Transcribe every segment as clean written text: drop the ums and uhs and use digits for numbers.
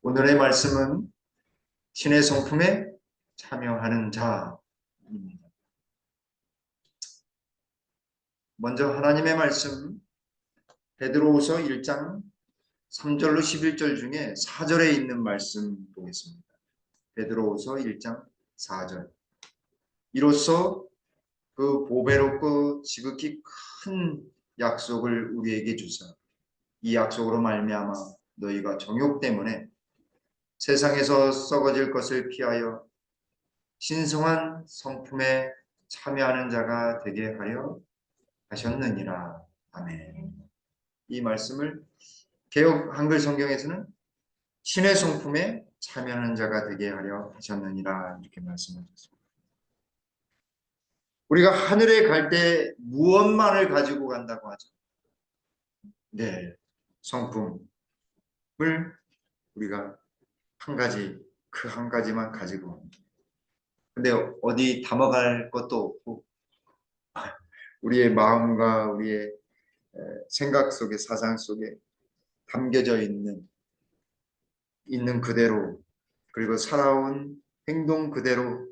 오늘의 말씀은 신의 성품에 참여하는 자입니다. 먼저 하나님의 말씀 베드로후서 1장 3절로 11절 중에 4절에 있는 말씀 보겠습니다. 베드로후서 1장 4절. 이로써 그 보배롭고 지극히 큰 약속을 우리에게 주사 이 약속으로 말미암아 너희가 정욕 때문에 세상에서 썩어질 것을 피하여 신성한 성품에 참여하는 자가 되게 하려 하셨느니라. 아멘. 이 말씀을 개역 한글 성경에서는 신의 성품에 참여하는 자가 되게 하려 하셨느니라 이렇게 말씀하셨습니다. 우리가 하늘에 갈 때 무엇만을 가지고 간다고 하죠? 네, 성품을 우리가 한 가지, 그 한 가지만 가지고 갑니다. 근데 어디 담아갈 것도 없고 우리의 마음과 우리의 생각 속에 사상 속에 담겨져 있는 그대로 그리고 살아온 행동 그대로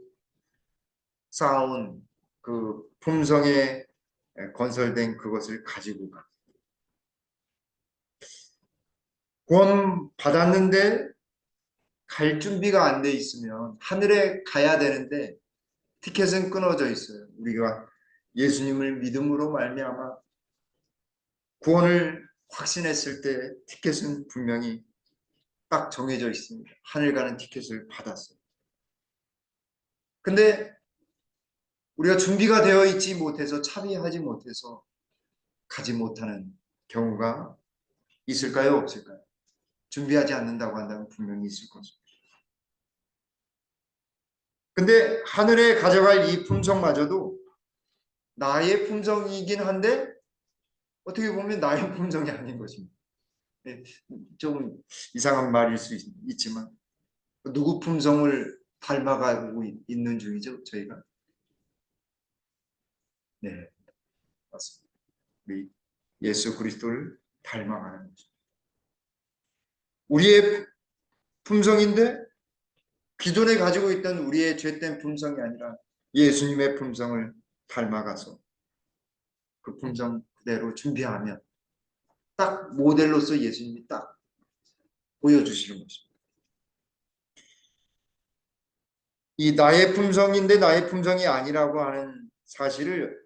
쌓아온 그 품성에 건설된 그것을 가지고 가. 구원 받았는데 갈 준비가 안 돼 있으면 하늘에 가야 되는데 티켓은 끊어져 있어요. 우리가 예수님을 믿음으로 말미암아 구원을 확신했을 때 티켓은 분명히 딱 정해져 있습니다. 하늘 가는 티켓을 받았어요. 근데 우리가 준비가 되어 있지 못해서 차비하지 못해서 가지 못하는 경우가 있을까요? 없을까요? 준비하지 않는다고 한다면 분명히 있을 것입니다. 근데 하늘에 가져갈 이 품성마저도 나의 품성이긴 한데 어떻게 보면 나의 품성이 아닌 것입니다. 좀 이상한 말일 수 있지만 누구 품성을 닮아가고 있는 중이죠, 저희가? 네, 맞습니다. 우리 예수 그리스도를 닮아가는 거죠. 우리의 품성인데 기존에 가지고 있던 우리의 죄된 품성이 아니라 예수님의 품성을 닮아가서 그 품성 그대로 준비하면 딱 모델로서 예수님이 딱 보여주시는 것입니다. 이 나의 품성인데 나의 품성이 아니라고 하는 사실을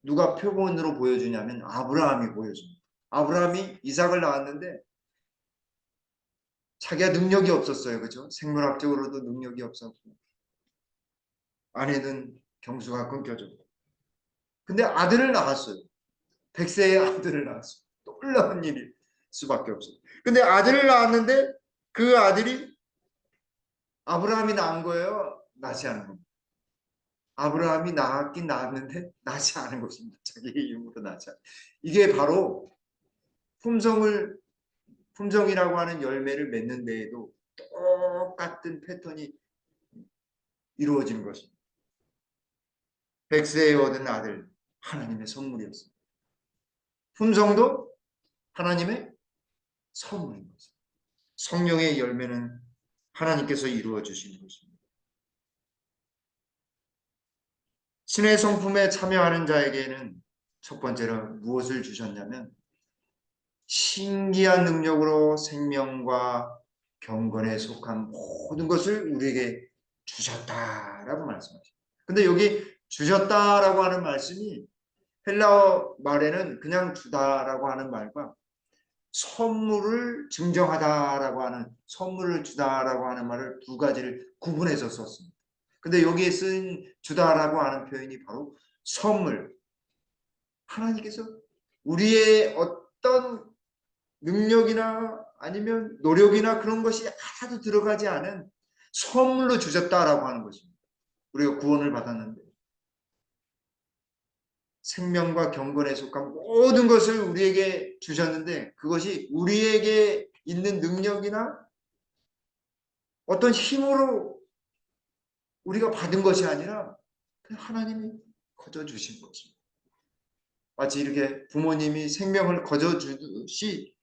누가 표본으로 보여주냐면 아브라함이 보여줍니다. 아브라함이 이삭을 낳았는데 자기가 능력이 없었어요. 그죠? 생물학적으로도 능력이 없었고 아내는 경수가 끊겨졌고 근데 아들을 낳았어요. 100세의 아들을 낳았어요. 놀라운 일일 수밖에 없어요. 근데 아들을 낳았는데 그 아들이 아브라함이 낳은 거예요? 낳지 않은 겁니다. 아브라함이 낳았긴 낳았는데 낳지 않은 것입니다. 자기의 힘으로 낳지 않은. 이게 바로 품성이라고 하는 열매를 맺는 데에도 똑같은 패턴이 이루어지는 것입니다. 100세에 얻은 아들, 하나님의 선물이었습니다. 품성도 하나님의 선물인 것입니다. 성령의 열매는 하나님께서 이루어 주시는 것입니다. 신의 성품에 참여하는 자에게는 첫 번째로 무엇을 주셨냐면 신기한 능력으로 생명과 경건에 속한 모든 것을 우리에게 주셨다라고 말씀하십니다. 근데 여기 주셨다라고 하는 말씀이 헬라어 말에는 그냥 주다라고 하는 말과 선물을 증정하다라고 하는 선물을 주다라고 하는 말을 두 가지를 구분해서 썼습니다. 근데 여기에 쓴 주다라고 하는 표현이 바로 선물. 하나님께서 우리의 어떤 능력이나 아니면 노력이나 그런 것이 하나도 들어가지 않은 선물로 주셨다라고 하는 것입니다. 우리가 구원을 받았는데 생명과 경건에 속한 모든 것을 우리에게 주셨는데 그것이 우리에게 있는 능력이나 어떤 힘으로 우리가 받은 것이 아니라 하나님이 거저 주신 것입니다. 마치 이렇게 부모님이 생명을 거저 주듯이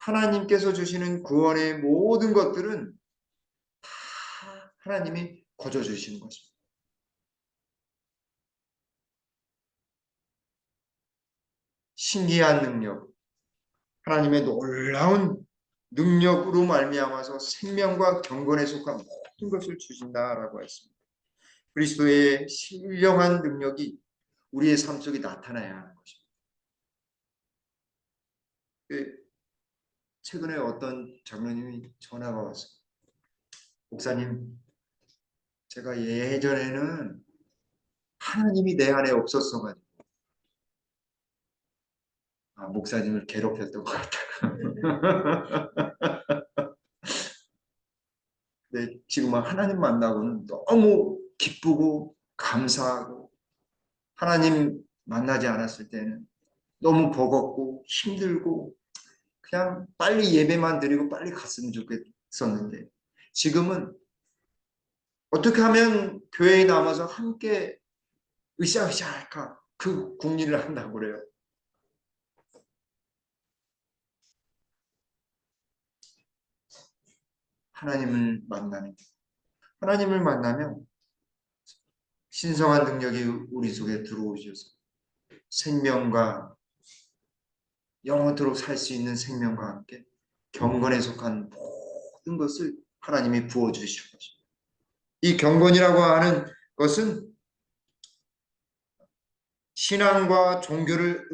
하나님께서 주시는 구원의 모든 것들은 다 하나님이 거저 주시는 것입니다. 신기한 능력, 하나님의 놀라운 능력으로 말미암아서 생명과 경건에 속한 모든 것을 주신다라고 했습니다. 그리스도의 신령한 능력이 우리의 삶 속에 나타나야 하는 것입니다. 최근에 어떤 장로님이 전화가 왔어요. 목사님, 제가 예전에는 하나님이 내 안에 없었어가지고 목사님을 괴롭혔던 것 같아요. 근데 지금은 하나님 만나고는 너무 기쁘고 감사하고, 하나님 만나지 않았을 때는 너무 버겁고 힘들고 그냥 빨리 예배만 드리고 빨리 갔으면 좋겠었는데, 지금은 어떻게 하면 교회에 남아서 함께 으쌰으쌰 할까, 그 궁리를 한다고 그래요. 하나님을 만나는, 하나님을 만나면 신성한 능력이 우리 속에 들어오셔서 생명과 영원토록 살 수 있는 생명과 함께 경건에 속한 모든 것을 하나님이 부어주시는 것입니다. 이 경건이라고 하는 것은 신앙과 종교를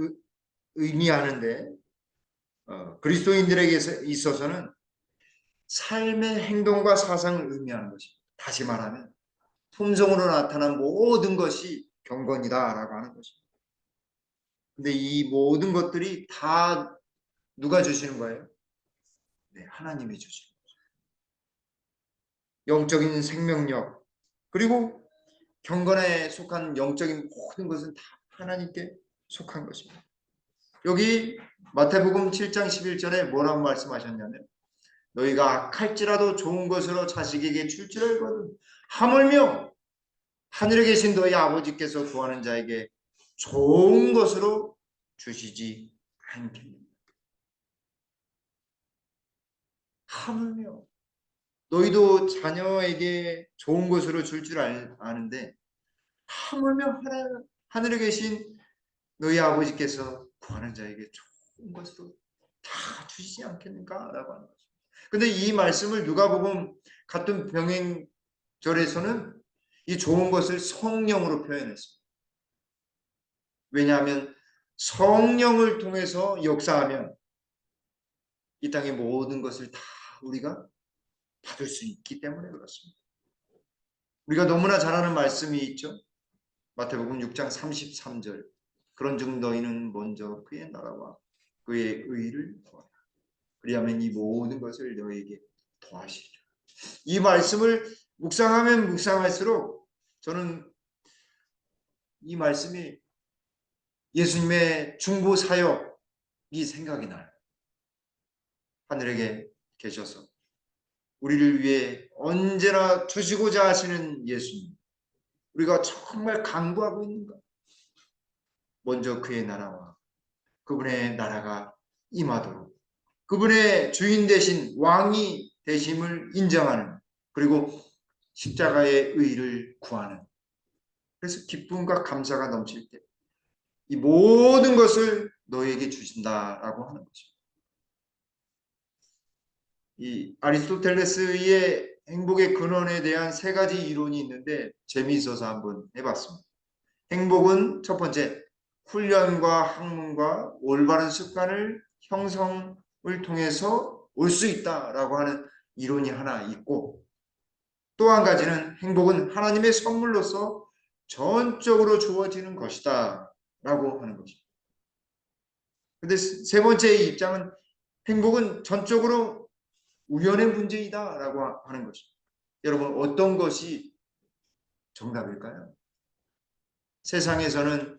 의미하는데, 그리스도인들에게 있어서는 삶의 행동과 사상을 의미하는 것입니다. 다시 말하면 품성으로 나타난 모든 것이 경건이다라고 하는 것입니다. 근데 이 모든 것들이 다 누가 주시는 거예요? 네, 하나님이 주시는 거죠. 영적인 생명력, 그리고 경건에 속한 영적인 모든 것은 다 하나님께 속한 것입니다. 여기 마태복음 7장 11절에 뭐라고 말씀하셨냐면, 너희가 악할지라도 좋은 것으로 자식에게 줄 줄 알거든 하물며 하늘에 계신 너희 아버지께서 구하는 자에게 좋은 것으로 주시지 않겠느냐. 하물며 너희도 자녀에게 좋은 것으로 줄 줄 아는데, 하물며 하늘에 계신 너희 아버지께서 구하는 자에게 좋은 것으로 다 주시지 않겠는가? 라고 하는 거죠. 근데 이 말씀을 누가복음 같은 병행절에서는 이 좋은 것을 성령으로 표현했습니다. 왜냐하면 성령을 통해서 역사하면 이 땅의 모든 것을 다 우리가 받을 수 있기 때문에 그렇습니다. 우리가 너무나 잘 아는 말씀이 있죠. 마태복음 6장 33절. 그런즉 너희는 먼저 그의 나라와 그의 의를 구하라. 그리하면 이 모든 것을 너희에게 더하시리라. 이 말씀을 묵상하면 묵상할수록 저는 이 말씀이 예수님의 중보 사역이 생각이 나요. 하늘에 계셔서 우리를 위해 언제나 주시고자 하시는 예수님, 우리가 정말 간구하고 있는가? 먼저 그의 나라와 그분의 나라가 임하도록, 그분의 주인 되신 왕이 되심을 인정하는, 그리고 십자가의 의를 구하는, 그래서 기쁨과 감사가 넘칠 때 이 모든 것을 너에게 주신다라고 하는 거죠. 이 아리스토텔레스의 행복의 근원에 대한 세 가지 이론이 있는데 재미있어서 한번 해봤습니다. 행복은 첫 번째, 훈련과 학문과 올바른 습관을 형성을 통해서 올 수 있다라고 하는 이론이 하나 있고, 또 한 가지는 행복은 하나님의 선물로서 전적으로 주어지는 것이다 라고 하는 것입니다. 근데 세 번째의 입장은 행복은 전적으로 우연의 문제이다 라고 하는 것입니다. 여러분, 어떤 것이 정답일까요? 세상에서는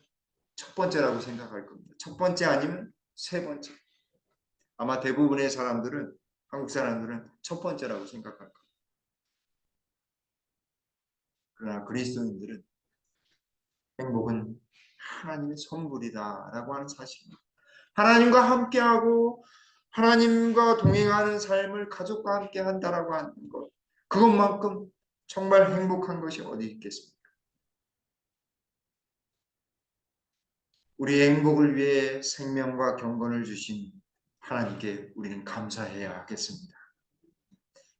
첫 번째라고 생각할 겁니다. 첫 번째 아니면 세 번째. 아마 대부분의 사람들은, 한국 사람들은 첫 번째라고 생각할 겁니다. 그러나 그리스도인들은 행복은 하나님의 선물이다라고 하는 사실입니다. 하나님과 함께하고 하나님과 동행하는 삶을 가족과 함께 한다라고 하는 것, 그것만큼 정말 행복한 것이 어디 있겠습니까? 우리의 행복을 위해 생명과 경건을 주신 하나님께 우리는 감사해야 하겠습니다.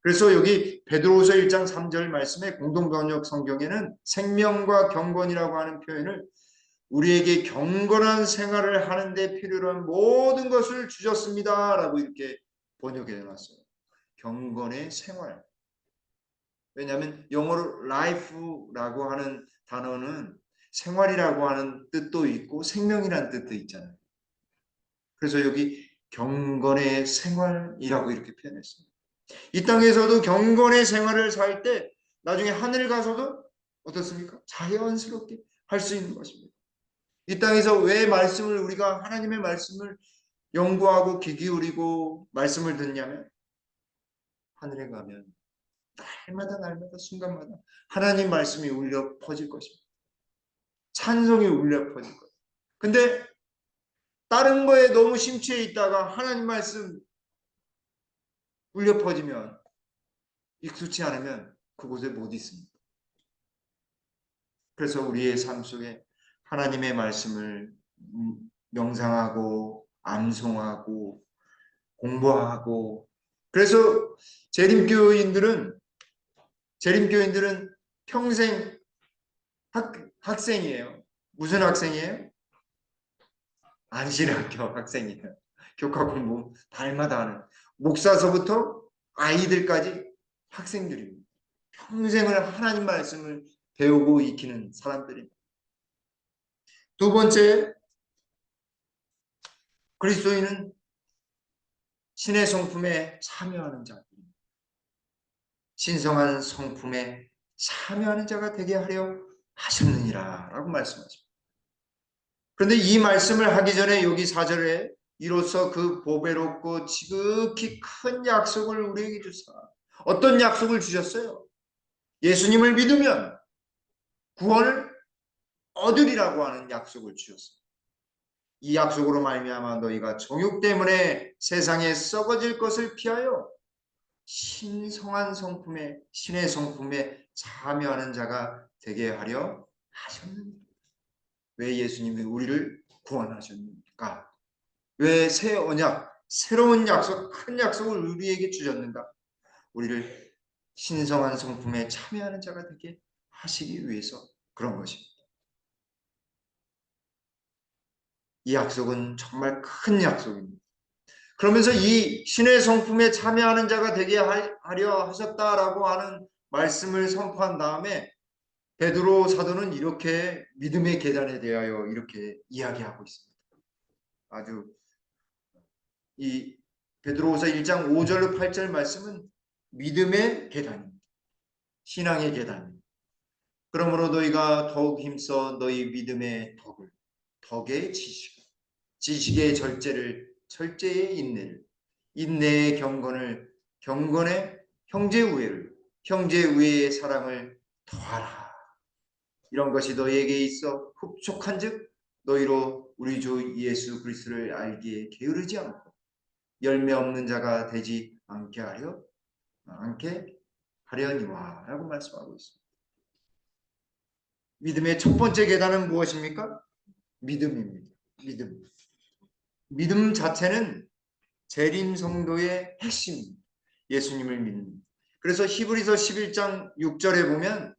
그래서 여기 베드로후서 1장 3절 말씀에 공동번역 성경에는 생명과 경건이라고 하는 표현을 우리에게 경건한 생활을 하는 데 필요로 한 모든 것을 주셨습니다 라고 이렇게 번역해 놨어요. 경건의 생활. 왜냐하면 영어로 life라고 하는 단어는 생활이라고 하는 뜻도 있고 생명이라는 뜻도 있잖아요. 그래서 여기 경건의 생활이라고 이렇게 표현했습니다. 이 땅에서도 경건의 생활을 살 때 나중에 하늘 가서도 어떻습니까? 자연스럽게 할 수 있는 것입니다. 이 땅에서 왜 말씀을 우리가 하나님의 말씀을 연구하고 귀 기울이고 말씀을 듣냐면 하늘에 가면 날마다 순간마다 하나님 말씀이 울려 퍼질 것입니다. 찬송이 울려 퍼질 것입니다. 근데 다른 거에 너무 심취해 있다가 하나님 말씀 울려 퍼지면 익숙치 않으면 그곳에 못 있습니다. 그래서 우리의 삶 속에 하나님의 말씀을 명상하고 암송하고 공부하고 그래서 재림교인들은 평생 학생이에요. 무슨 학생이에요? 안신학교 학생이에요. 교과 공부 달마다 하는 목사서부터 아이들까지 학생들입니다. 평생을 하나님 말씀을 배우고 익히는 사람들입니다. 두 번째, 그리스도인은 신의 성품에 참여하는 자입니다. 신성한 성품에 참여하는 자가 되게 하려 하셨느니라 라고 말씀하십니다. 그런데 이 말씀을 하기 전에 여기 4절에 이로써 그 보배롭고 지극히 큰 약속을 우리에게 주사. 어떤 약속을 주셨어요? 예수님을 믿으면 구원을 얻으리라고 하는 약속을 주셨어요. 이 약속으로 말미암아 너희가 정욕 때문에 세상에 썩어질 것을 피하여 신성한 성품에 신의 성품에 참여하는 자가 되게 하려 하셨느니라. 왜 예수님이 우리를 구원하셨습니까? 왜 새 언약, 새로운 약속, 큰 약속을 우리에게 주셨는가? 우리를 신성한 성품에 참여하는 자가 되게 하시기 위해서 그런 것입니다. 이 약속은 정말 큰 약속입니다. 그러면서 이 신의 성품에 참여하는 자가 되게 하려 하셨다라고 하는 말씀을 선포한 다음에 베드로 사도는 이렇게 믿음의 계단에 대하여 이렇게 이야기하고 있습니다. 아주 이 베드로후서 1장 5절로 8절 말씀은 믿음의 계단입니다. 신앙의 계단입니다. 그러므로 너희가 더욱 힘써 너희 믿음의 덕의 지식의 철제의 인내의 경건의 형제 우애의 사랑을 더하라. 이런 것이 너희에게 있어 흡족한즉 너희로 우리 주 예수 그리스도를 알기에 게으르지 않고 열매 없는 자가 되지 않게 하려니와라고 말씀하고 있습니다. 믿음의 첫 번째 계단은 무엇입니까? 믿음입니다. 믿음 자체는 재림 성도의 핵심입니다. 예수님을 믿는. 그래서 히브리서 11장 6절에 보면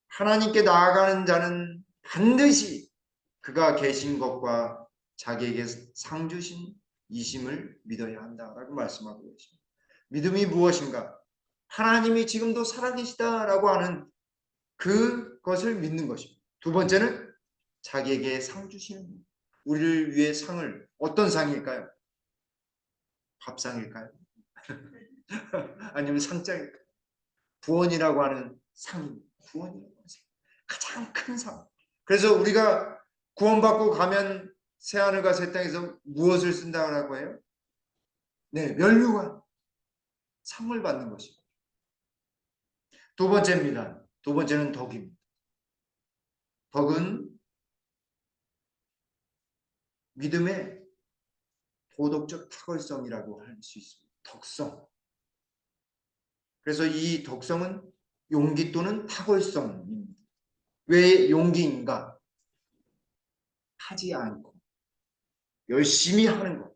하나님께 나아가는 자는 반드시 그가 계신 것과 자기에게 상 주신 이심을 믿어야 한다라고 말씀하고 계십니다. 믿음이 무엇인가? 하나님이 지금도 살아계시다라고 하는 그것을 믿는 것입니다. 두 번째는 자기에게 상 주시는 것. 우리를 위해 상을 어떤 상일까요? 밥상일까요? 아니면 상장일까요? 구원이라고 하는 상입니다. 구원이라고 하는 상. 가장 큰 상. 그래서 우리가 구원받고 가면 새하늘과 새 땅에서 무엇을 쓴다고 해요? 네, 면류관 상을 받는 것입니다. 두 번째입니다. 두 번째는 덕입니다. 덕은 믿음의 도덕적 탁월성이라고 할 수 있습니다. 덕성. 그래서 이 덕성은 용기 또는 탁월성입니다. 왜 용기인가? 하지 않고 열심히 하는 것,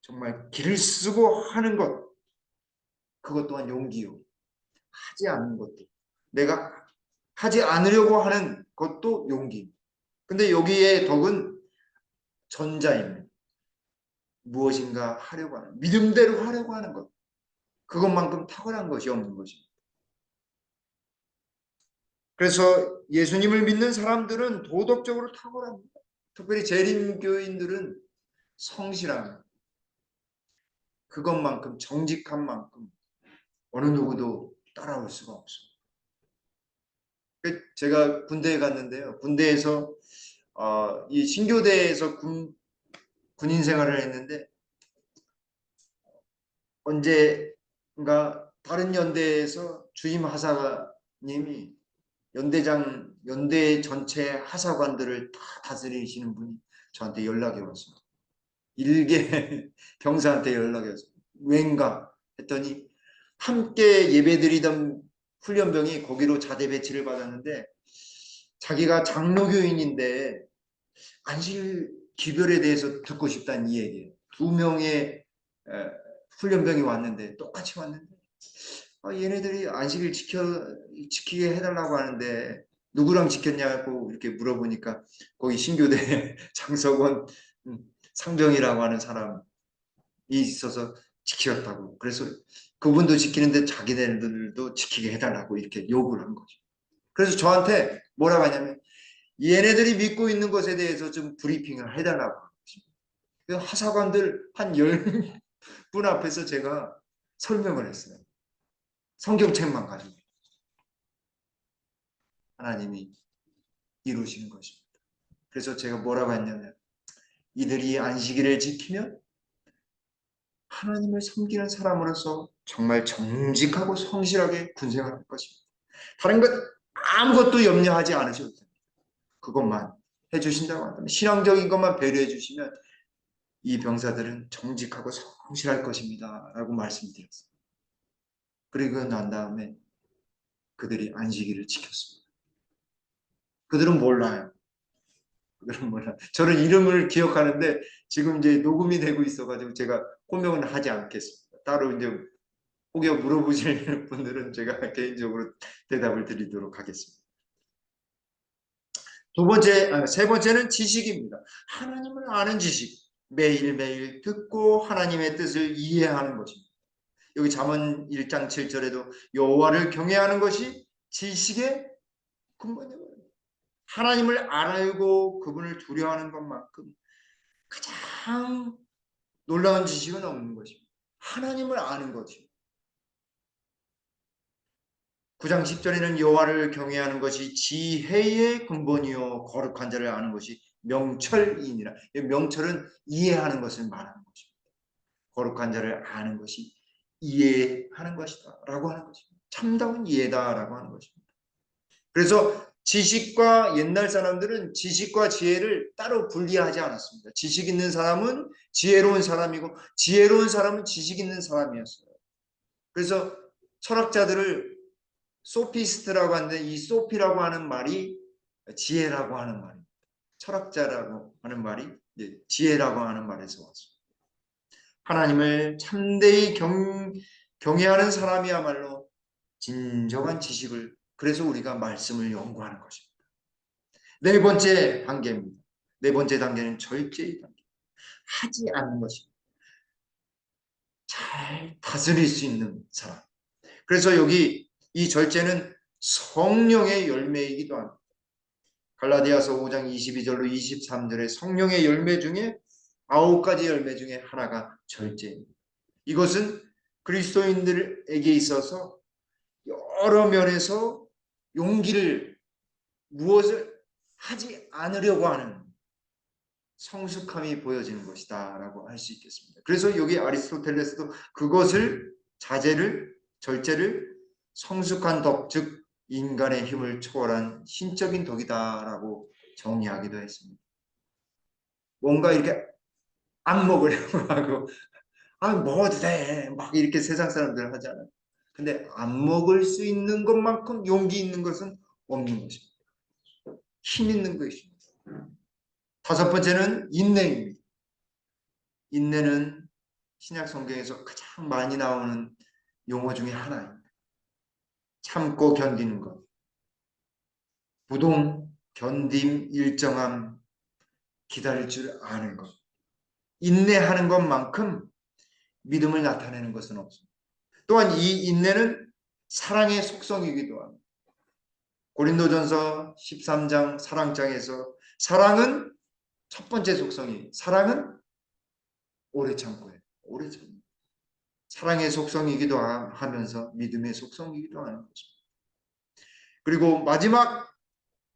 정말 길을 쓰고 하는 것, 그것 또한 용기요. 하지 않는 것도, 내가 하지 않으려고 하는 것도 용기. 근데 여기에 덕은 전자입니다. 무엇인가 하려고 하는, 믿음대로 하려고 하는 것, 그것만큼 탁월한 것이 없는 것입니다. 그래서 예수님을 믿는 사람들은 도덕적으로 탁월합니다. 특별히 재림교인들은 성실함, 그것만큼, 정직한 만큼 어느 누구도 따라올 수가 없습니다. 제가 군대에 갔는데요. 군대에서 이 신교대에서 군인 생활을 했는데, 언제인가 다른 연대에서 주임 하사님이 연대 전체 하사관들을 다 다스리시는 분이 저한테 연락이 왔습니다. 일개 병사한테 연락이 왔습니다. 왠가 했더니 함께 예배드리던 훈련병이 거기로 자대 배치를 받았는데, 자기가 장로교인인데 안식 기별에 대해서 듣고 싶다는 이 얘기예요. 두 명의 훈련병이 왔는데, 똑같이 왔는데, 얘네들이 안식일 지키게 해달라고 하는데 누구랑 지켰냐고 이렇게 물어보니까 거기 신교대 장석원 상병이라고 하는 사람이 있어서 지켰다고. 그래서 그분도 지키는데 자기네들도 지키게 해달라고 이렇게 요구를 한 거죠. 그래서 저한테 뭐라고 하냐면, 얘네들이 믿고 있는 것에 대해서 좀 브리핑을 해달라고 한 것입니다. 하사관들 한 10분 앞에서 제가 설명을 했어요. 성경책만 가지고. 하나님이 이루시는 것입니다. 그래서 제가 뭐라고 했냐면, 이들이 안식일을 지키면 하나님을 섬기는 사람으로서 정말 정직하고 성실하게 군생활을 할 것입니다. 다른 것 아무것도 염려하지 않으셔도 됩니다. 그것만 해주신다고 한다면, 신앙적인 것만 배려해 주시면 이 병사들은 정직하고 성실할 것입니다 라고 말씀드렸어요. 그리고 난 다음에 그들이 안식일을 지켰습니다. 그들은 몰라요. 그들은 몰라요. 저는 이름을 기억하는데 지금 이제 녹음이 되고 있어가지고 제가 호명은 하지 않겠습니다. 따로 이제 혹여 물어보시는 분들은 제가 개인적으로 대답을 드리도록 하겠습니다. 세 번째는 지식입니다. 하나님을 아는 지식. 매일매일 듣고 하나님의 뜻을 이해하는 것입니다. 여기 잠언 1장 7절에도 여호와를 경외하는 것이 지식의 근본이에요. 하나님을 알고 그분을 두려워하는 것만큼 가장 놀라운 지식은 없는 것입니다. 하나님을 아는 것이요. 9장 10절에는 여호와를 경외하는 것이 지혜의 근본이요 거룩한 자를 아는 것이 명철이니라. 명철은 이해하는 것을 말하는 것입니다. 거룩한 자를 아는 것이 이해하는 것이다 라고 하는 것입니다. 참다운 이해다 라고 하는 것입니다. 그래서 지식과, 옛날 사람들은 지식과 지혜를 따로 분리하지 않았습니다. 지식 있는 사람은 지혜로운 사람이고 지혜로운 사람은 지식 있는 사람이었어요. 그래서 철학자들을 소피스트라고 하는데, 이 소피라고 하는 말이 지혜라고 하는 말입니다. 철학자라고 하는 말이 지혜라고 하는 말에서 왔습니다. 하나님을 참되이 경외하는 사람이야말로 진정한 지식을, 그래서 우리가 말씀을 연구하는 것입니다. 네 번째 단계입니다. 네 번째 단계는 절제의 단계. 하지 않는 것입니다. 잘 다스릴 수 있는 사람. 그래서 여기 이 절제는 성령의 열매이기도 합니다. 갈라디아서 5장 22절로 23절에 성령의 열매 중에 9가지 열매 중에 하나가 절제입니다. 이것은 그리스도인들에게 있어서 여러 면에서 용기를, 무엇을 하지 않으려고 하는 성숙함이 보여지는 것이다 라고 할 수 있겠습니다. 그래서 여기 아리스토텔레스도 그것을, 자제를, 절제를 성숙한 덕, 즉 인간의 힘을 초월한 신적인 덕이다 라고 정의하기도 했습니다. 뭔가 이렇게 안 먹으려고 하고, 아, 먹어도 돼. 막 이렇게 세상 사람들 하잖아요. 근데 안 먹을 수 있는 것만큼 용기 있는 것은 없는 것입니다. 힘 있는 것입니다. 다섯 번째는 인내입니다. 인내는 신약 성경에서 가장 많이 나오는 용어 중에 하나입니다. 참고 견디는 것. 부동, 견딤, 일정함, 기다릴 줄 아는 것. 인내하는 것만큼 믿음을 나타내는 것은 없습니다. 또한 이 인내는 사랑의 속성이기도 합니다. 고린도전서 13장 사랑장에서 사랑은 첫 번째 속성이 사랑은 오래 참고예요. 오래 참고. 사랑의 속성이기도 하면서 믿음의 속성이기도 하는 것입니다. 그리고 마지막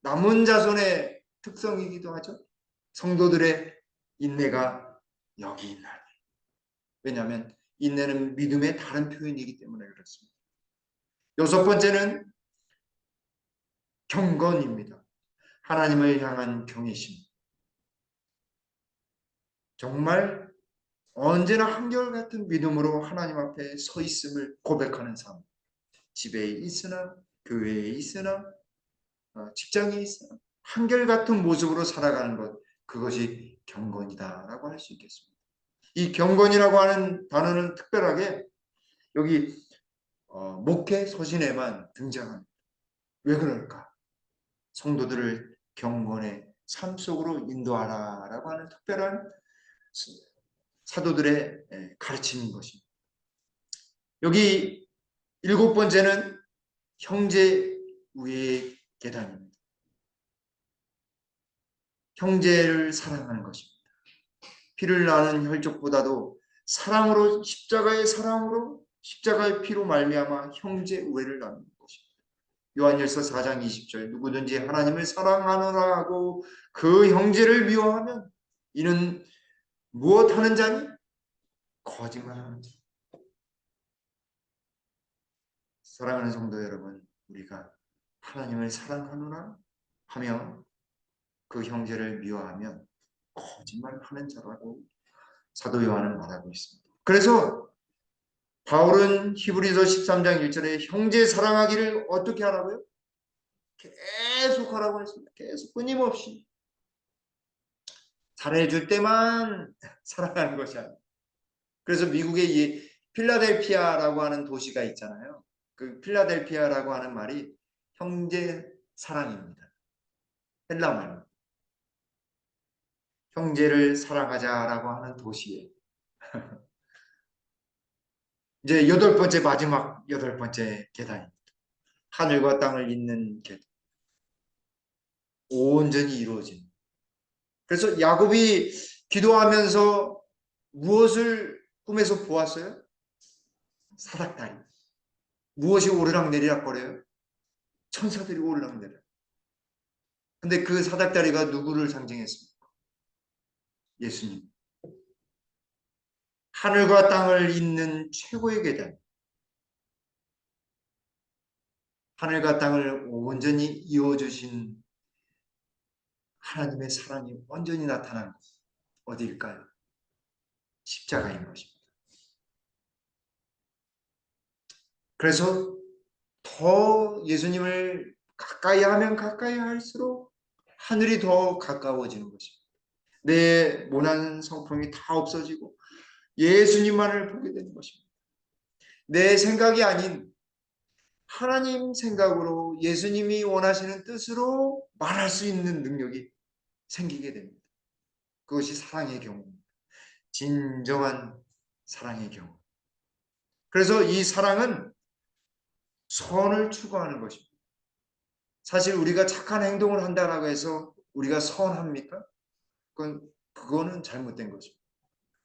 남은 자손의 특성이기도 하죠. 성도들의 인내가 여기 있나니. 왜냐하면 인내는 믿음의 다른 표현이기 때문에 그렇습니다. 여섯 번째는 경건입니다. 하나님을 향한 경외심. 정말 언제나 한결같은 믿음으로 하나님 앞에 서 있음을 고백하는 삶. 집에 있으나 교회에 있으나 직장에 있으나 한결같은 모습으로 살아가는 것. 그것이 경건이다라고 할 수 있겠습니다. 이 경건이라고 하는 단어는 특별하게 여기 목회 서신에만 등장합니다. 왜 그럴까? 성도들을 경건의 삶 속으로 인도하라라고 하는 특별한 사도들의 가르침인 것입니다. 여기 일곱 번째는 형제 우애의 계단입니다. 형제를 사랑하는 것입니다. 피를 나는 혈족보다도 사랑으로 십자가의 사랑으로 십자가의 피로 말미암아 형제 우애를 나누는 것입니다. 요한일서 4장 20절 누구든지 하나님을 사랑하노라 하고 그 형제를 미워하면 이는 무엇하는 자니? 거짓말하는 자. 사랑하는 성도 여러분, 우리가 하나님을 사랑하노라 하며 그 형제를 미워하면 거짓말하는 자라고 사도 요한은 말하고 있습니다. 그래서 바울은 히브리서 13장 1절에 형제 사랑하기를 어떻게 하라고요? 계속 하라고 했습니다. 계속 끊임없이. 잘해줄 때만 사랑하는 것이 아니에요. 그래서 미국의 이 필라델피아라고 하는 도시가 있잖아요. 그 필라델피아라고 하는 말이 형제 사랑입니다. 헬라말. 형제를 사랑하자라고 하는 도시에 이제 여덟 번째 마지막 여덟 번째 계단입니다. 하늘과 땅을 잇는 계단. 온전히 이루어진. 그래서 야곱이 기도하면서 무엇을 꿈에서 보았어요? 사닥다리. 무엇이 오르락내리락거려요? 천사들이 오르락내리락. 근데 그 사닥다리가 누구를 상징했습니까? 예수님. 하늘과 땅을 잇는 최고의 계단. 하늘과 땅을 온전히 이어주신 하나님의 사랑이 온전히 나타난 곳. 어디일까요? 십자가인 것입니다. 그래서 더 예수님을 가까이 하면 가까이 할수록 하늘이 더 가까워지는 것입니다. 내 모난 성품이 다 없어지고 예수님만을 보게 되는 것입니다. 내 생각이 아닌 하나님 생각으로 예수님이 원하시는 뜻으로 말할 수 있는 능력이 생기게 됩니다. 그것이 사랑의 경우입니다. 진정한 사랑의 경우. 그래서 이 사랑은 선을 추구하는 것입니다. 사실 우리가 착한 행동을 한다라고 해서 우리가 선합니까? 그거는 잘못된 것입니다.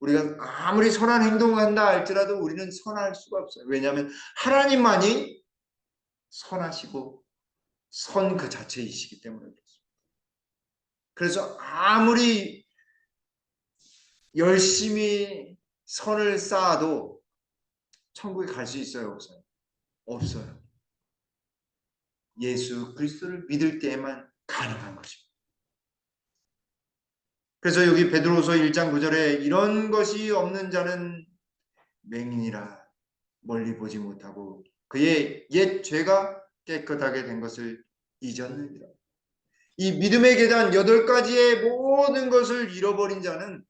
우리가 아무리 선한 행동을 한다 할지라도 우리는 선할 수가 없어요. 왜냐하면 하나님만이 선하시고 선 그 자체이시기 때문에 그렇습니다. 그래서 아무리 열심히 선을 쌓아도 천국에 갈 수 있어요? 없어요? 없어요. 예수 그리스도를 믿을 때에만 가능한 것입니다. 그래서 여기 베드로서 1장 9절에 이런 것이 없는 자는 맹인이라 멀리 보지 못하고 그의 옛 죄가 깨끗하게 된 것을 잊었느니라. 이 믿음의 계단 8가지의 모든 것을 잃어버린 자는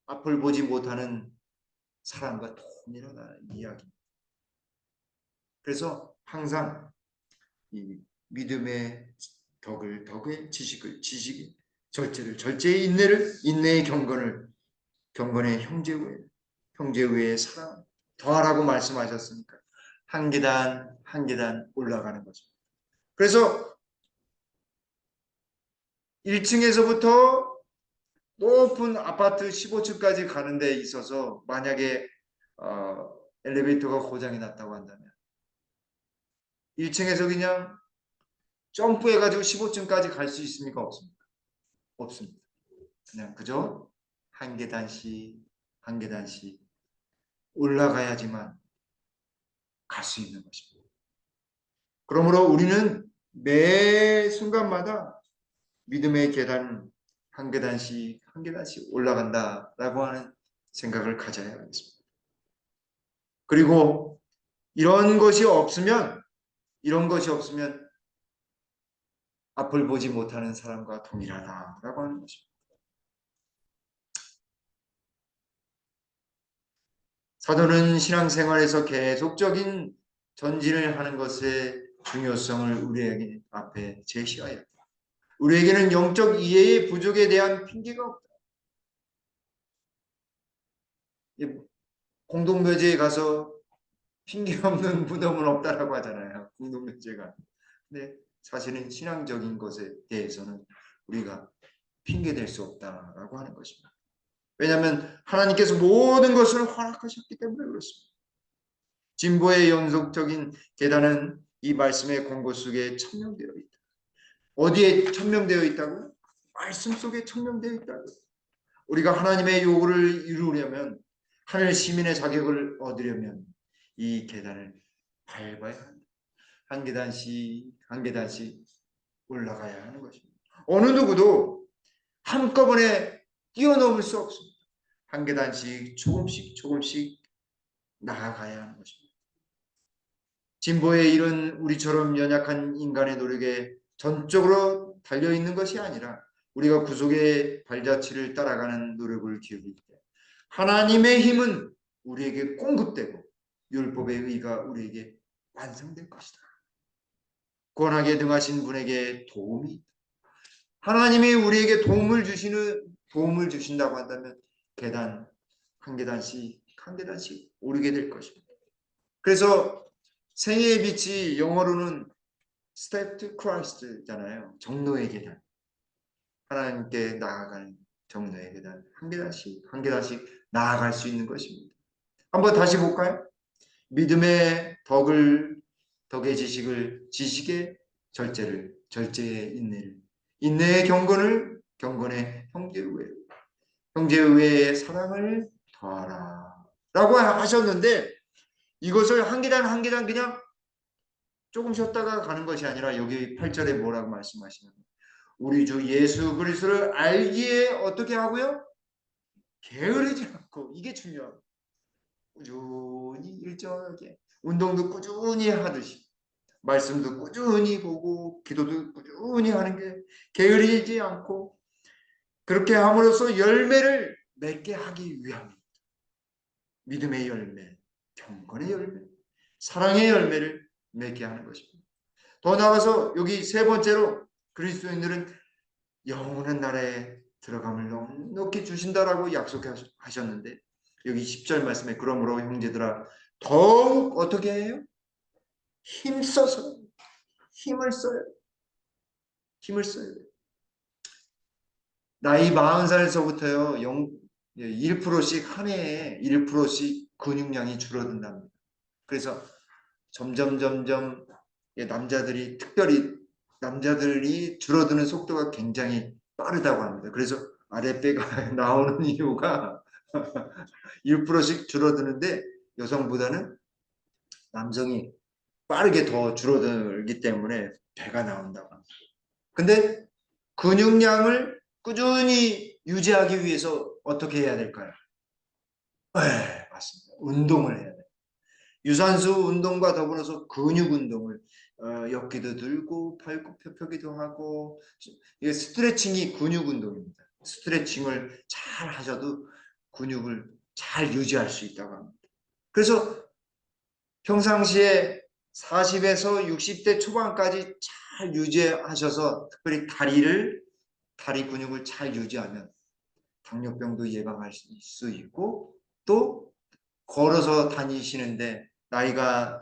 앞을 보지 못하는 사람과 동일하다는 이야기. 그래서 항상 이 믿음의 덕의 지식의 절제의 인내의 경건의 형제의 사랑 더하라고 말씀하셨으니까 한 계단 한 계단 올라가는 거죠. 그래서 1층에서부터 높은 아파트 15층까지 가는 데 있어서 만약에 엘리베이터가 고장이 났다고 한다면 1층에서 그냥 점프해가지고 15층까지 갈 수 있습니까? 없습니까? 없습니다. 그냥 그저 한 계단씩 한 계단씩 올라가야지만 갈 수 있는 것입니다. 그러므로 우리는 매 순간마다 믿음의 계단 한 계단씩 한 계단씩 올라간다라고 하는 생각을 가져야 하겠습니다. 그리고 이런 것이 없으면 앞을 보지 못하는 사람과 동일하다라고 하는 것입니다. 사도는 신앙생활에서 계속적인 전진을 하는 것의 중요성을 우리에게 앞에 제시하였다. 우리에게는 영적 이해의 부족에 대한 핑계가 없다. 공동묘지에 가서 핑계 없는 무덤은 없다라고 하잖아요. 공동묘지가. 근데 사실은 신앙적인 것에 대해서는 우리가 핑계댈 수 없다라고 하는 것입니다. 왜냐하면 하나님께서 모든 것을 허락하셨기 때문에 그렇습니다. 진보의 연속적인 계단은 이 말씀의 권고 속에 천명되어 있다. 어디에 천명되어 있다고요? 말씀 속에 천명되어 있다고요. 우리가 하나님의 요구를 이루려면 하늘 시민의 자격을 얻으려면 이 계단을 밟아야 한다. 한 계단씩 한 계단씩 올라가야 하는 것입니다. 어느 누구도 한꺼번에 뛰어넘을 수 없습니다. 한 계단씩 조금씩 나아가야 하는 것입니다. 진보의 일은 우리처럼 연약한 인간의 노력에 전적으로 달려있는 것이 아니라 우리가 구속의 발자취를 따라가는 노력을 기울일 때 하나님의 힘은 우리에게 공급되고 율법의 의가 우리에게 완성될 것이다. 권하게 등하신 분에게 도움이 있다. 하나님이 우리에게 도움을 주신다고 한다면 계단 한 계단씩 한 계단씩 오르게 될 것입니다. 그래서 생애의 빛이 영어로는 Step to Christ잖아요. 정로의 계단. 하나님께 나아가는 정로의 계단. 한 계단씩 한 계단씩 나아갈 수 있는 것입니다. 한번 다시 볼까요? 믿음의 덕의 지식의 절제의 인내의 경건의 형제의 우애의 사랑을 더하라. 라고 하셨는데 이것을 한 계단 한 계단 그냥 조금 쉬었다가 가는 것이 아니라 여기 8절에 뭐라고 말씀하시냐면 우리 주 예수 그리스도를 알기에 어떻게 하고요? 게으르지 않고 이게 중요하고 꾸준히 일정하게 운동도 꾸준히 하듯이 말씀도 꾸준히 보고 기도도 꾸준히 하는 게 게으르지 않고 그렇게 함으로써 열매를 맺게 하기 위함입니다. 믿음의 열매, 경건의 열매, 사랑의 열매를 맺게 하는 것입니다. 더 나아가서 여기 세 번째로 그리스도인들은 영원한 나라에 들어감을 넉넉히 주신다라고 약속하셨는데 여기 10절 말씀에 그러므로 형제들아 더욱 어떻게 해요? 힘써서 힘을 써요. 힘을 써야 돼요. 나이 40살에서부터요 1%씩 한 해에 1%씩 근육량이 줄어든답니다. 그래서 점점 남자들이 줄어드는 속도가 굉장히 빠르다고 합니다. 그래서 아랫배가 나오는 이유가 1%씩 줄어드는데 여성보다는 남성이 빠르게 더 줄어들기 때문에 배가 나온다고 합니다. 근데 근육량을 꾸준히 유지하기 위해서 어떻게 해야 될까요? 네, 맞습니다. 운동을 해야 돼요. 유산소 운동과 더불어서 근육 운동을 역기도 들고 팔굽혀펴기도 하고 이게 스트레칭이 근육 운동입니다. 스트레칭을 잘 하셔도 근육을 잘 유지할 수 있다고 합니다. 그래서 평상시에 40에서 60대 초반까지 잘 유지하셔서 특별히 다리 근육을 잘 유지하면 당뇨병도 예방할 수 있고 또 걸어서 다니시는데 나이가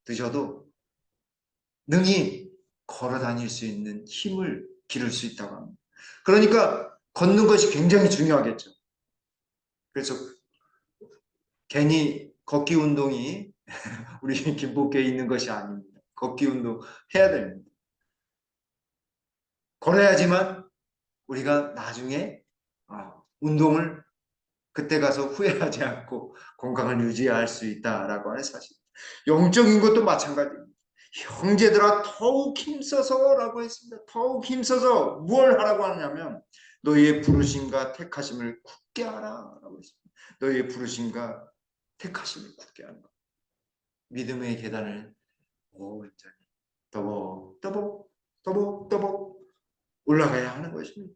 드셔도 능히 걸어 다닐 수 있는 힘을 기를 수 있다고 합니다. 그러니까 걷는 것이 굉장히 중요하겠죠. 그래서 괜히 걷기 운동이 우리 김복교에 있는 것이 아닙니다. 걷기 운동 해야 됩니다. 걸어야지만 우리가 나중에 운동을 그때 가서 후회하지 않고 건강을 유지할 수 있다라고 하는 사실. 영적인 것도 마찬가지입니다. 형제들아 더욱 힘써서라고 했습니다. 더욱 힘써서 뭘 하라고 하냐면 너희의 부르심과 택하심을 굳게 하라라고 했습니다. 너희의 부르심과 택하심을 굳게 하는 것. 믿음의 계단을 온전히 떠벅 올라가야 하는 것입니다.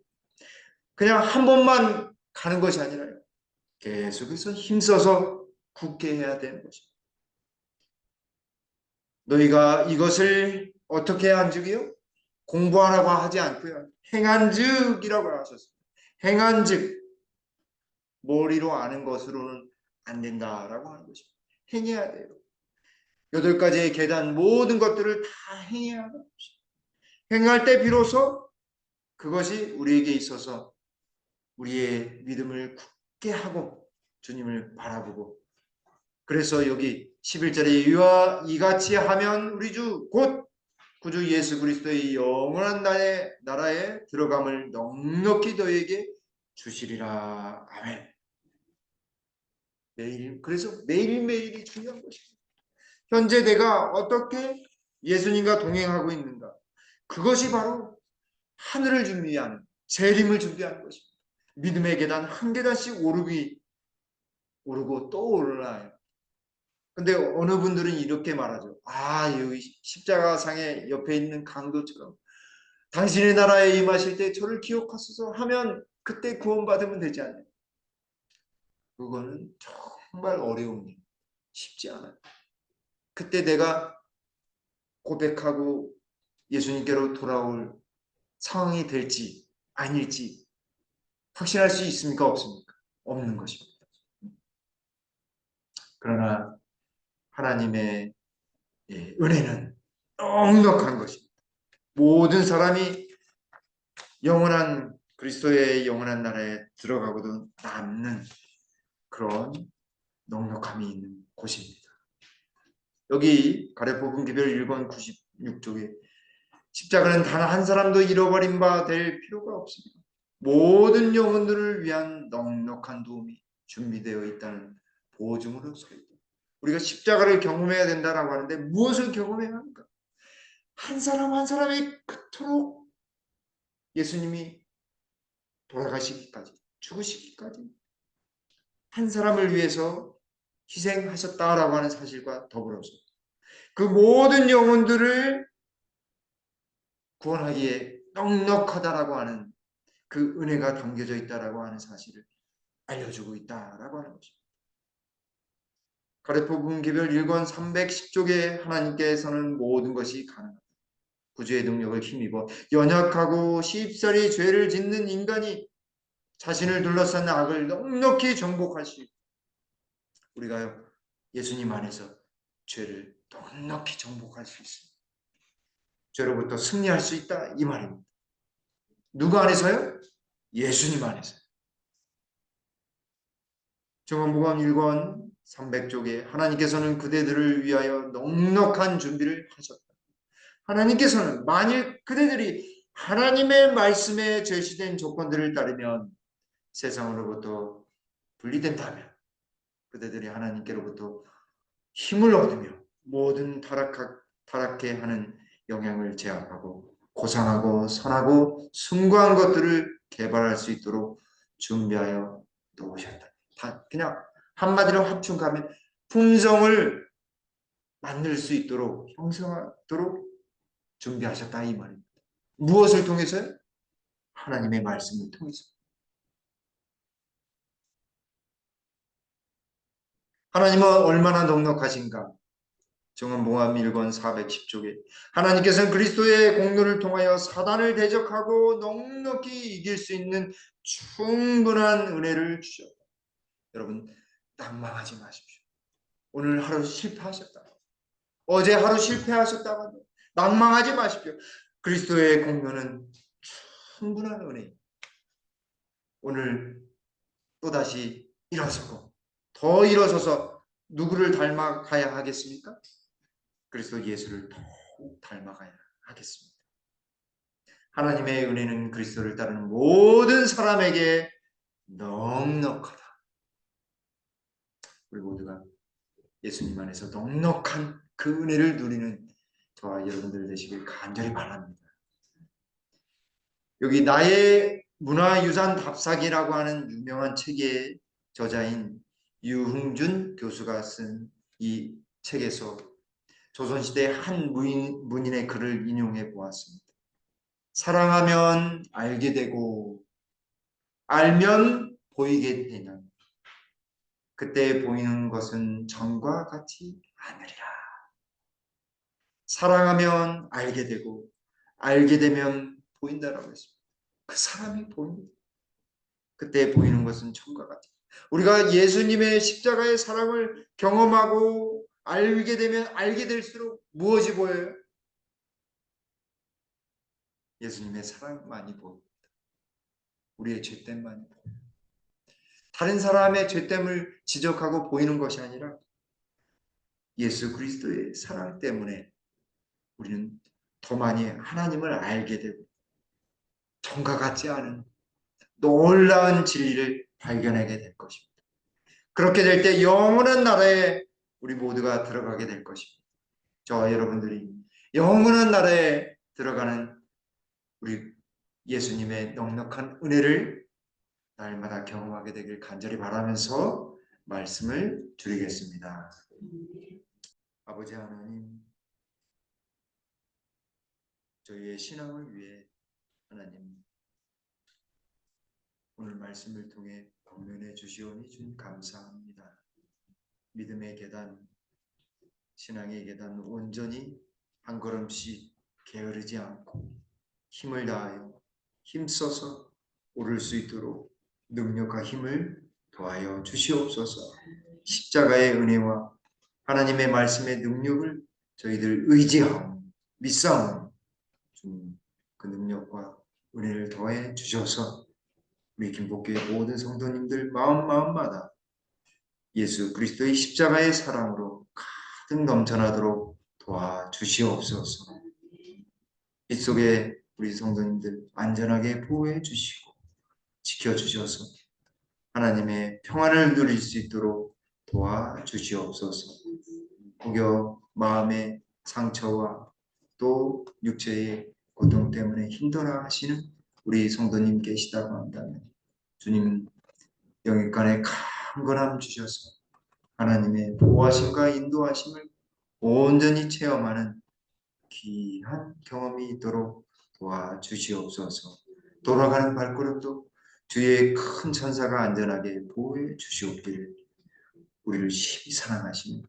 그냥 한 번만 가는 것이 아니라요. 계속해서 힘써서 굳게 해야 되는 것입니다. 너희가 이것을 어떻게 한즉이요? 공부하라고 하지 않고요. 행한즉이라고 하셨습니다. 행한즉 머리로 아는 것으로는 안 된다라고 하는 것입니다. 행해야 돼요. 8가지의 계단 모든 것들을 다 행해야 하는 것입니다. 행할 때 비로소 그것이 우리에게 있어서 우리의 믿음을 굳게 하고 주님을 바라보고 그래서 여기 11절에 이와 이같이 하면 우리 주 곧 구주 예수 그리스도의 영원한 나라에 들어감을 넉넉히 너에게 주시리라. 아멘. 그래서 매일매일이 중요한 것입니다. 현재 내가 어떻게 예수님과 동행하고 있는가. 그것이 바로 하늘을 준비하는, 재림을 준비하는 것입니다. 믿음의 계단 한 계단씩 오르고 또 올라요. 근데 어느 분들은 이렇게 말하죠. 여기 십자가상에 옆에 있는 강도처럼 당신의 나라에 임하실 때 저를 기억하소서 하면 그때 구원받으면 되지 않아요. 그거는 정말 어려운 일, 쉽지 않아요. 그때 내가 고백하고 예수님께로 돌아올 상황이 될지 아닐지 확신할 수 있습니까? 없습니까? 없는 것입니다. 그러나 하나님의 은혜는 넉넉한 것입니다. 모든 사람이 영원한 그리스도의 영원한 나라에 들어가고도 남는 그런 넉넉함이 있는 곳입니다. 여기 가래뽑은 기별 1권 96쪽에 십자가는 단 한 사람도 잃어버린 바 될 필요가 없습니다. 모든 영혼들을 위한 넉넉한 도움이 준비되어 있다는 보증으로 서있다. 우리가 십자가를 경험해야 된다라고 하는데 무엇을 경험해야 합니까? 한 사람 한 사람이 그토록 예수님이 돌아가시기까지 죽으시기까지 한 사람을 위해서 희생하셨다라고 하는 사실과 더불어서 그 모든 영혼들을 구원하기에 넉넉하다라고 하는 그 은혜가 담겨져 있다라고 하는 사실을 알려주고 있다라고 하는 것입니다. 가래포 분기별 1권 310쪽에 하나님께서는 모든 것이 가능하다. 구주의 능력을 힘입어 연약하고 쉽사리 죄를 짓는 인간이 자신을 둘러싼 악을 넉넉히 정복하시 우리가요 예수님 안에서 죄를 넉넉히 정복할 수 있습니다. 죄로부터 승리할 수 있다 이 말입니다. 누구 안에서요? 예수님 안에서요. 정언복음 1권 300쪽에 하나님께서는 그대들을 위하여 넉넉한 준비를 하셨다. 하나님께서는 만일 그대들이 하나님의 말씀에 제시된 조건들을 따르면 세상으로부터 분리된다면 그대들이 하나님께로부터 힘을 얻으며 모든 타락해 하는 영향을 제압하고 고상하고 선하고 숭고한 것들을 개발할 수 있도록 준비하여 놓으셨다. 그냥 한마디로 합충하면 품성을 만들 수 있도록 형성하도록 준비하셨다 이 말입니다. 무엇을 통해서요? 하나님의 말씀을 통해서. 하나님은 얼마나 넉넉하신가. 정언봉합 1권 410쪽에 하나님께서는 그리스도의 공로를 통하여 사단을 대적하고 넉넉히 이길 수 있는 충분한 은혜를 주셨다. 여러분 낭망하지 마십시오. 오늘 하루 실패하셨다. 어제 하루 실패하셨다가 낭망하지 마십시오. 그리스도의 공로는 충분한 은혜. 오늘 또다시 일어서고 더 일어서서 누구를 닮아가야 하겠습니까? 그리스도 예수를 더욱 닮아가야 하겠습니다. 하나님의 은혜는 그리스도를 따르는 모든 사람에게 넉넉하다. 우리 모두가 예수님 안에서 넉넉한 그 은혜를 누리는 저와 여러분들 되시길 간절히 바랍니다. 여기 나의 문화유산 답사기라고 하는 유명한 책의 저자인 유흥준 교수가 쓴 이 책에서 조선시대 한 문인의 글을 인용해 보았습니다. 사랑하면 알게 되고 알면 보이게 되냐. 그때 보이는 것은 전과 같이 하늘이라. 사랑하면 알게 되고 알게 되면 보인다라고 했습니다. 그 사람이 보입니다. 그때 보이는 것은 전과 같아요. 우리가 예수님의 십자가의 사랑을 경험하고 알게 되면 알게 될수록 무엇이 보여요? 예수님의 사랑만이 보입니다. 우리의 죄됨만이 보여요. 다른 사람의 죄됨을 지적하고 보이는 것이 아니라 예수 그리스도의 사랑 때문에 우리는 더 많이 하나님을 알게 되고 전과 같지 않은 놀라운 진리를 발견하게 될 것입니다. 그렇게 될 때 영원한 나라에 우리 모두가 들어가게 될 것입니다. 저와 여러분들이 영원한 나라에 들어가는 우리 예수님의 넉넉한 은혜를 날마다 경험하게 되길 간절히 바라면서 말씀을 드리겠습니다. 아버지 하나님, 저희의 신앙을 위해 하나님 오늘 말씀을 통해 권면해 주시오니 준 감사합니다. 믿음의 계단, 신앙의 계단 온전히 한 걸음씩 게으르지 않고 힘을 다하여 힘써서 오를 수 있도록 능력과 힘을 더하여 주시옵소서. 십자가의 은혜와 하나님의 말씀의 능력을 저희들 의지하고 믿사오니 주님 그 능력과 은혜를 더해 주셔서 우리 김복교의 모든 성도님들 마음마다 예수 그리스도의 십자가의 사랑으로 가득 넘쳐나도록 도와주시옵소서. 이 속에 우리 성도님들 안전하게 보호해 주시고 지켜주셔서 하나님의 평안을 누릴 수 있도록 도와주시옵소서. 혹여 마음의 상처와 또 육체의 고통 때문에 힘들어 하시는 우리 성도님 계시다고 한다면 주님은 영육간에 강건함 주셔서 하나님의 보호하심과 인도하심을 온전히 체험하는 귀한 경험이 있도록 도와주시옵소서. 돌아가는 발걸음도 주의 큰 천사가 안전하게 보호해 주시옵기를 우리를 심히 사랑하시는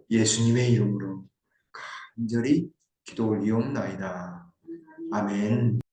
예수님의 이름으로 간절히 기도 올리옵나이다. 아멘.